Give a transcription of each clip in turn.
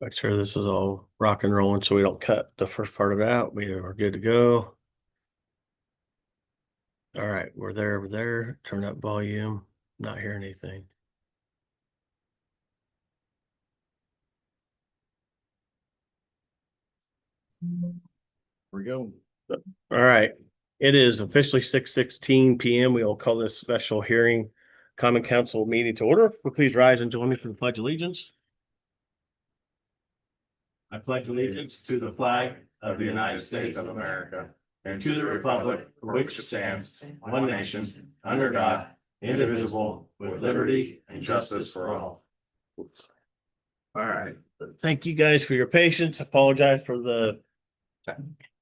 Make sure this is all rock and rolling so we don't cut the first part of it out. We are good to go. All right, we're there. Turn up volume. Not hearing anything. We go. All right. It is officially 6:16 p.m. We will call this special hearing Common Council meeting to order. Please rise and join me for the Pledge of Allegiance. I pledge allegiance to the flag of the United States of America and to the republic for which it stands, one nation, under God, indivisible, with liberty and justice for all. All right. Thank you guys for your patience. Apologize for the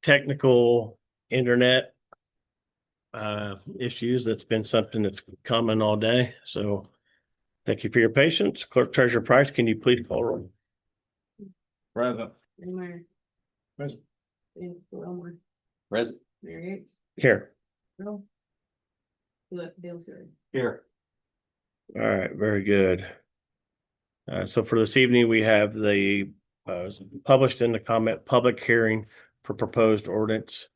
technical internet issues. That's been something that's common all day. So thank you for your patience. Clerk Treasurer Price, can you please call roll? Present. Present. Present. Here. Here. All right, very good. So for this evening, we have the published in the comment public hearing for proposed ordinance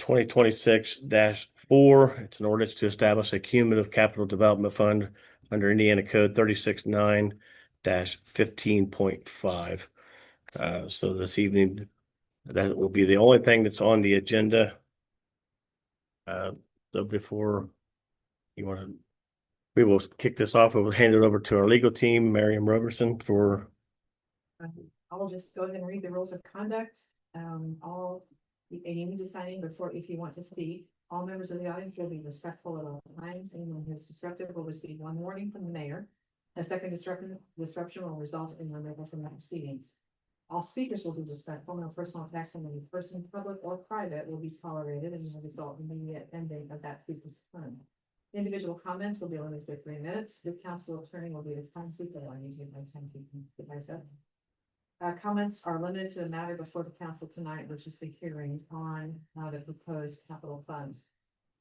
2026-4. It's an ordinance to establish a cumulative capital development fund under Indiana Code 36-9-15.5. So this evening, that will be the only thing that's on the agenda. So before you want to, we will kick this off. We'll hand it over to our legal team, Miriam Roberson, for. I'll just go ahead and read the rules of conduct. All you need to sign in before if you want to speak. All members of the audience will be respectful at all times. Anyone who is disruptive will receive one warning from the mayor. A second disruption will result in removal from the proceedings. All speakers will be respectful. No personal attacks on any person, public or private, will be tolerated and will result in the immediate ending of that speaker's term. Individual comments will be limited to 3 minutes. The council attorney will be the time speaker. I need to get my time keeping myself. Comments are limited to the matter before the council tonight, which is the hearing on the proposed capital funds.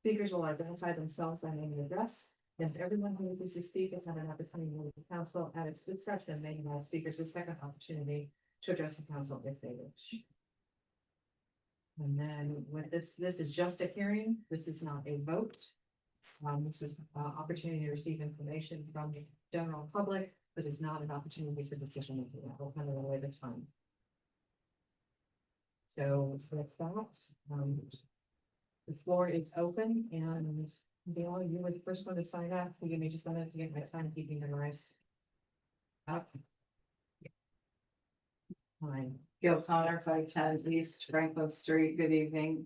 Speakers will identify themselves by name and address. If everyone who wishes to speak has had an opportunity with the council at its discretion, may allow speakers a second opportunity to address the council if they wish. And then with this is just a hearing. This is not a vote. This is an opportunity to receive information from the general public, but is not an opportunity for decision making. That will kind of away the time. So with that, the floor is open, and Dale, you were the first one to sign up. You may just wanted to get my timekeeping memorized. Up. Fine. Gail Connor, 510 East Franklin Street. Good evening.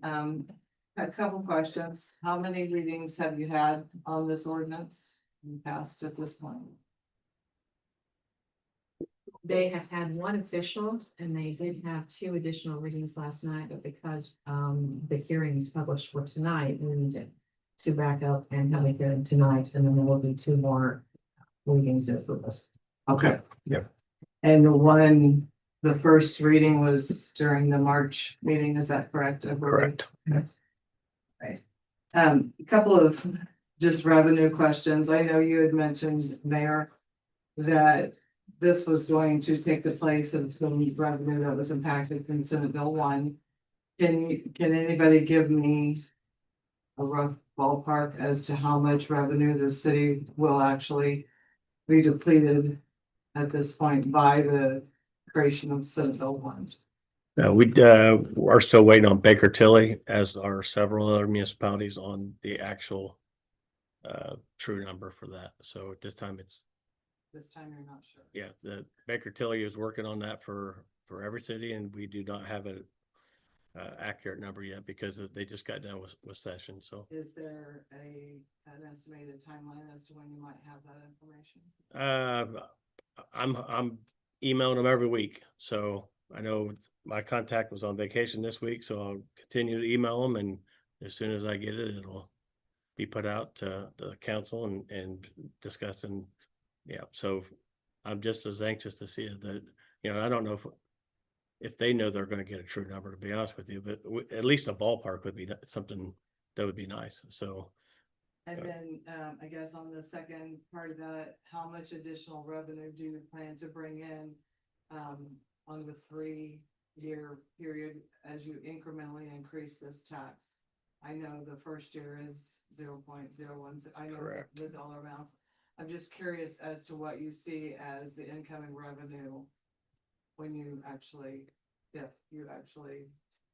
A couple questions. How many readings have you had on this ordinance in the past at this point? They have had one official, and they did have 2 additional readings last night, but because the hearing is published for tonight, we need to back up and have a hearing tonight, and then there will be 2 more readings for us. Okay. Yep. And the first reading was during the March meeting, is that correct? Correct. Right. A couple of just revenue questions. I know you had mentioned, Mayor, that this was going to take the place of some revenue that was impacted from Senate Bill 1. Can anybody give me a rough ballpark as to how much revenue the city will actually be depleted at this point by the creation of Senate Bill 1? We are still waiting on Baker Tilly, as are several other municipalities, on the actual true number for that. So at this time, This time you're not sure. yeah, the Baker Tilly is working on that for every city, and we do not have a accurate number yet because they just got done with session. So is there an estimated timeline as to when you might have that information? I'm emailing them every week, so I know my contact was on vacation this week, so I'll continue to email them, and as soon as I get it, it'll be put out to the council and discussed. And yeah, so I'm just as anxious to see it. That, I don't know if they know they're going to get a true number, to be honest with you, but at least a ballpark would be something that would be nice. So and then I guess on the second part of that, how much additional revenue do you plan to bring in on the 3-year period as you incrementally increase this tax? I know the first year is 0.01. I know Correct. the dollar amounts. I'm just curious as to what you see as the incoming revenue when you actually,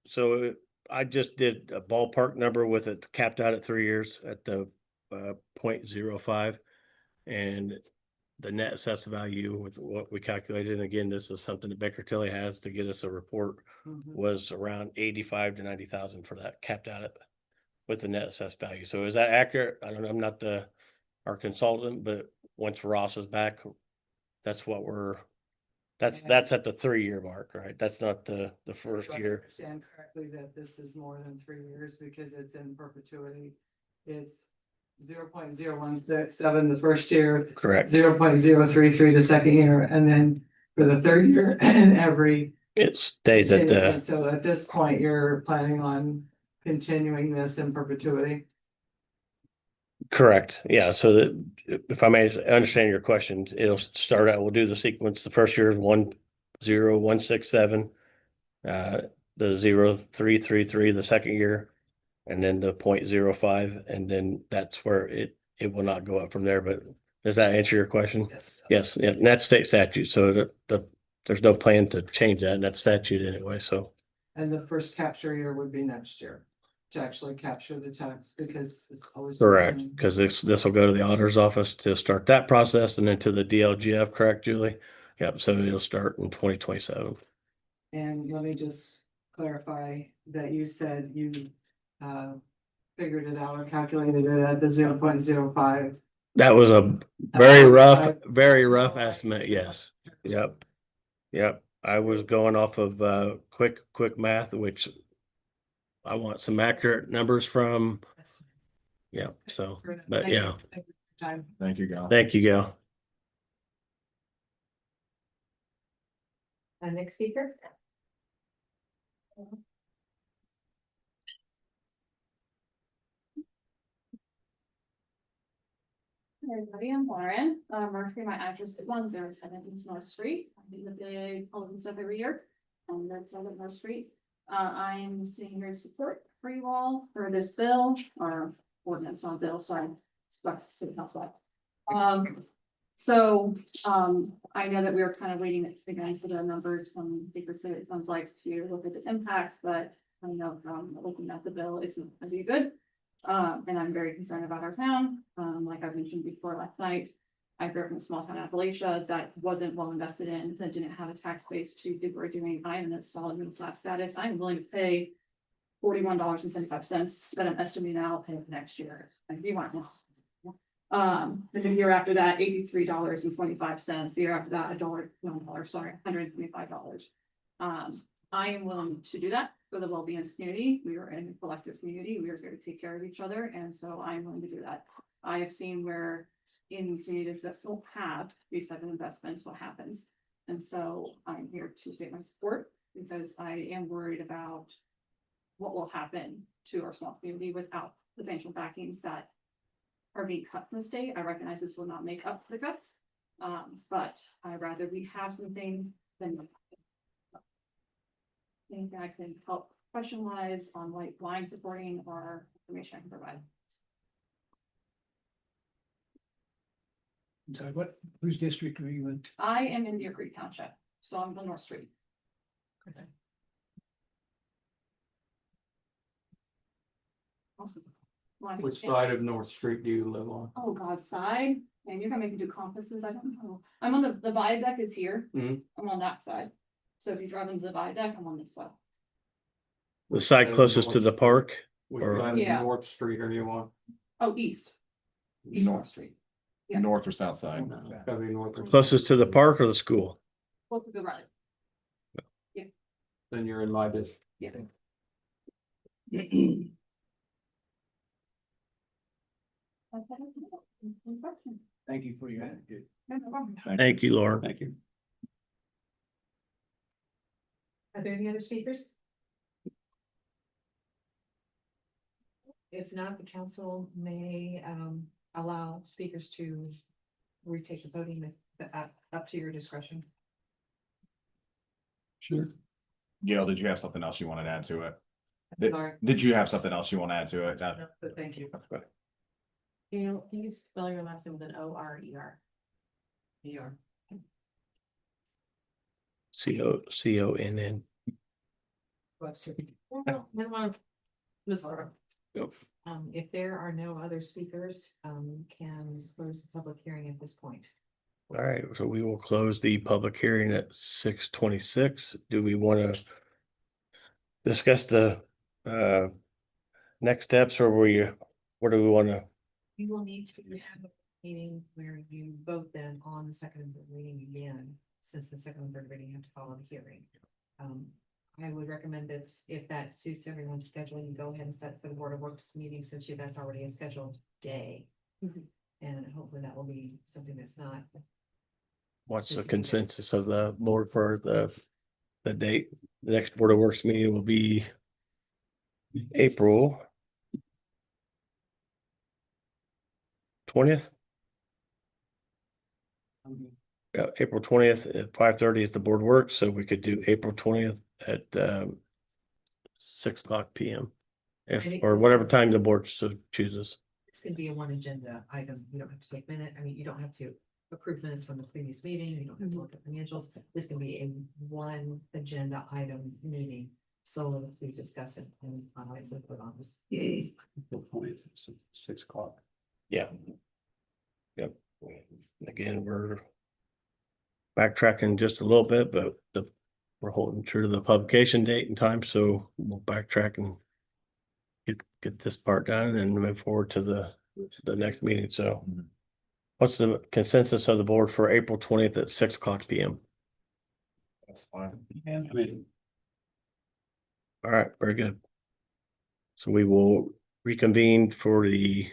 So I just did a ballpark number with it capped out at 3 years at the 0.05. And the net assessed value with what we calculated, and again, this is something that Baker Tilly has to get us a report, was around 85 to 90,000 for that capped out at with the net assessed value. So is that accurate? I don't know. I'm not our consultant, but once Ross is back, that's what that's at the 3-year mark, right? That's not the first do I year. understand correctly that this is more than 3 years because it's in perpetuity? It's 0.017 the first year, Correct. 0.033 the second year, and then for the third year and every. It stays at the, So at this point, you're planning on continuing this in perpetuity? correct. Yeah. So that if I may understand your question, it'll start out, we'll do the sequence. The first year is 10167, the 0333 the second year, and then the 0.05, and then that's where it will not go up from there. But does that answer your question? Yes. Yeah, and that's state statute. So there's no plan to change that, and that's statute anyway. So And the first capture year would be next year to actually capture the tax because it's always. correct, because this will go to the auditor's office to start that process, and then to the DLGF. Correct, Julie? Yep. So it'll start in 2027. And let me just clarify that you said you figured it out or calculated it at the 0.05. That was a very rough estimate. Yes. Yep. Yep. I was going off of quick math, which I want some accurate numbers from. Yeah. So, but yeah. Thank you, Gal. Thank you, Gail. Next speaker. Hey everybody, I'm Lauren. Murphy, my address is 107 East North Street. I do the big Halloween stuff every year. That's on North Street. I'm sitting here to support for you all for this bill or ordinance on bill, so I'm stuck to city council. I know that we were kind of waiting again for the numbers from Baker Tilly. It sounds like to look at the impact, but I know from looking at the bill, it's not gonna be good. And I'm very concerned about our town. Like I mentioned before last night, I grew up in a small town Appalachia that wasn't well invested in, that didn't have a tax base to do what we're doing. I am in a solid middle class status. I'm willing to pay $41.75 that I'm estimating I'll pay for next year. If you want the year after that, $83.25. The year after that, $125. I am willing to do that for the well-being of this community. We are in a collective community. We are here to take care of each other. And so I'm willing to do that. I have seen where in communities that don't have these type of investments, what happens. And so I'm here to state my support because I am worried about what will happen to our small community without the financial backings that are being cut from the state. I recognize this will not make up for the cuts. But I'd rather we have something than think I can help question wise on like why I'm supporting or information I can provide. So whose district are you in? I am in Deer Creek Township, so I'm on North Street. Okay. Awesome. Which side of North Street do you live on? Oh, God's side. And you're gonna make me do compasses. I don't know. I'm on the viaduct is here. Mhm. I'm on that side. So if you drive into the viaduct, I'm on this side. The side closest to the park. Which Or- side of Yeah. North Street are you on? Oh, east. East North Street. Yeah. North or south side? Gotta be north or Closest to the park or the school? Both of the right. Then you're in my district. Yes. Thank you for your attitude. Thank you, Lauren. Thank you. Are there any other speakers? If not, the council may allow speakers to retake the voting up to your discretion. Sure. Gail, did you have something else you wanted to add to it? Did, Sorry, did you have something else you want to add to it? no, but thank you. Can you spell your last name with an O-R-E-R? Yeah. CONN. Ms. Laura. If there are no other speakers, can close the public hearing at this point. All right, so we will close the public hearing at 6:26. Do we want to discuss the next steps, or what do we want to? You will need to have a meeting where you vote then on the second and third reading again, since the second and third reading have to follow the hearing. I would recommend that if that suits everyone's schedule, you go ahead and set for the Board of Works meeting, since that's already a scheduled day. And hopefully that will be something that's not. What's the consensus of the board for the date? The next Board of Works meeting will be April 20th. Yeah, April 20th at 5:30 is the board works, so we could do April 20th at 6:00 PM. Or whatever time the board so chooses. It's gonna be a one agenda item. You don't have to take minute. I mean, you don't have to approve minutes from the previous meeting. You don't have to look at financials. This can be a one agenda item meeting. So we discuss it and obviously put on this. 6 o'clock. Yeah. Yep. Again, we're backtracking just a little bit, but we're holding true to the publication date and time, so we'll backtrack and get this part done and move forward to the next meeting. So what's the consensus of the board for April 20th at 6:00 PM? That's fine. And I mean, All right, very good. So we will reconvene for the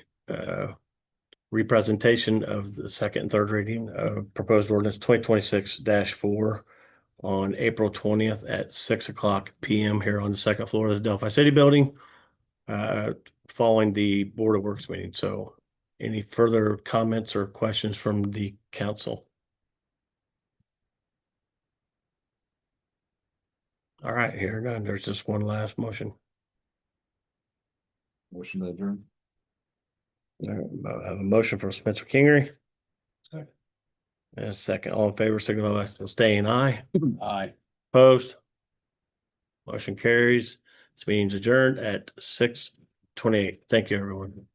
representation of the second and third reading of proposed ordinance 2026-4 on April 20th at 6:00 PM here on the second floor of the Delphi City Building, following the Board of Works meeting. So any further comments or questions from the council? All right, here none. There's just one last motion. Motion to adjourn. I have a motion from Spencer Kingery. Second. And a second. All in favor, signify by staying aye. aye. Opposed? Motion carries. This meeting's adjourned at 6:28. Thank you, everyone.